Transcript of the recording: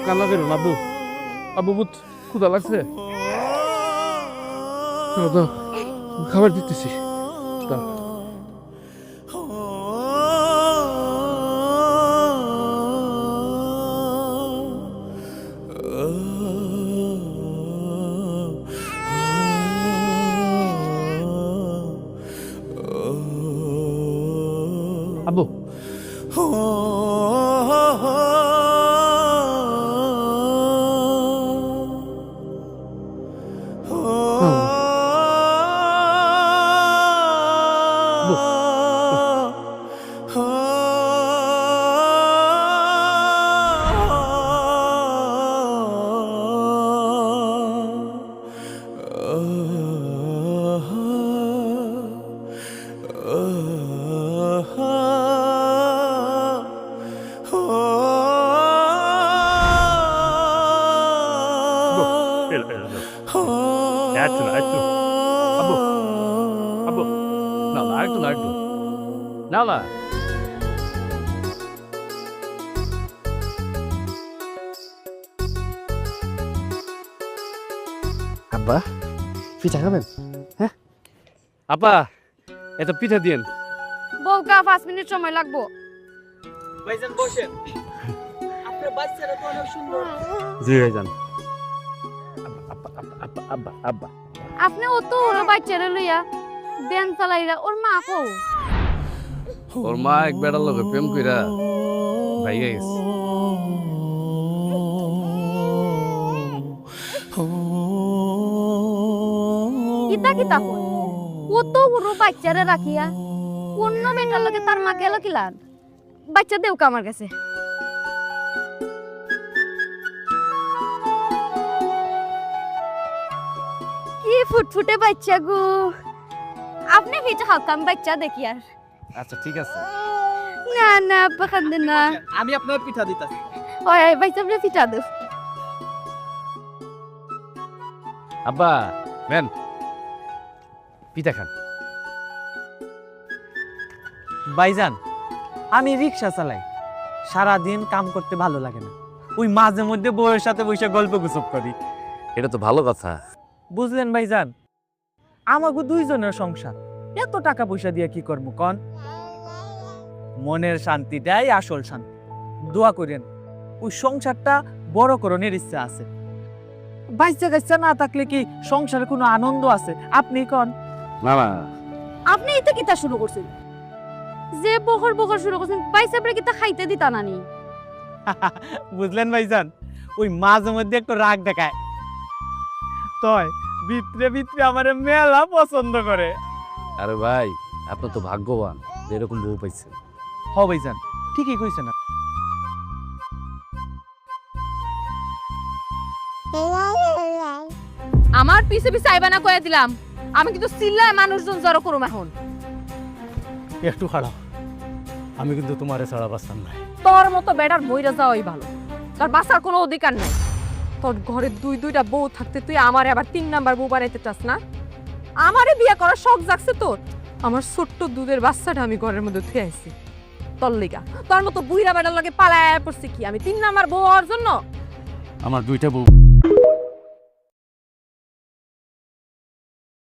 কান্না করুন আব্বু। আব্বু বুত ক্ষুধা লাগছে, খাবার দিতেছি। আব্বু নালা আব্বা পিঠা খাবেন? হ্যাঁ আপা, এত পিঠা দিয়েন। বউকা 5 মিনিট সময় লাগবো। ভাইজান বসেন, আপনার বাচ্চারা তো অনেক সুন্দর। জি ভাইজান। আব্বা আব্বা আপনি ও তো ওর বাচ্চারা লইয়া দেন চালাইরা ওর মা কো? ওর মা এক বেড়ার লগে প্রেম কইরা ভাইয়া গেছে। কিতা কিতা কই? ও তো ওর বাচ্চারা রাখিয়া অন্য বেটার লগে তার মা গেল কিলান? বাচ্চা দেও কা আমার কাছে। কি ফুটফুটে বাচ্চা গো। আপনি পিঠা খাও, আমি বাচ্চা দেখি আর। আচ্ছা ঠিক আছে। না না আব্বা খান্দেন না। আমি আপনার পিঠা দিতাছি। ওই বাচ্চা আপনি পিঠা দেও। আব্বা বেন পিঠা খান। ভাইজান আমি রিক্সা চালাই, সারা দিন কাম করতে ভালো লাগে না, ওই মাঝে মধ্যে বউয়ের সাথে বসে গল্প গুজব করি। এটা তো ভালো কথা। বুঝলেন ভাইজান, আমাকে দুইজনের সংসার, এত টাকা পয়সা দিয়ে কি করবো কন? মনের শান্তিটাই আসল শান্তি। দোয়া করেন ওই সংসারটা বড় করণের ইচ্ছা আছে। বাচ্চা কাচ্চা না থাকলে কি সংসারে কোনো আনন্দ আছে? আপনি কন। না না, আপনি এটা কিতা শুরু করছেন? যে বকর বকর শুরু করছেন, বাইসা পরে কিতা খাইতে দিতা নানি? বুঝলেন ভাইজান, ওই মাঝে মধ্যে একটু রাগ দেখায়, তয় ভিতরে ভিতরে আমার মেলা পছন্দ করে। আরে ভাই আপনি তো ভাগ্যবান যে এরকম বউ পাইছেন। হ ভাইজান ঠিকই কইছে না। আমার পিছে পিছে আইবা না কইয়া দিলাম। আমি কিন্তু চিল্লায় মানুষজন জড়ো করুম এখন। একটু খারাপ, আমি কিন্তু তোমারে ছাড়া বাঁচতাম না। তোর মতো বেটার মইরা যাওয়াই ভালো, তোর বাঁচার কোনো অধিকার নাই। তোর ঘরে দুইটা বউ থাকতে তুই আমারে আবার 3 নাম্বার বউ বানাইতে চাস না? আমারে বিয়ে করার শখ জাগছে তোর? আমার ছোট্ট দুধের বাচ্চাটা আমি ঘরের মধ্যে থুয়ে আইছি, তোর লিগা তোর মতো বুইরা বেটার লগে পালায় পড়ছি কি আমি 3 নাম্বার বউ হওয়ার জন্য আমার দুইটা বউ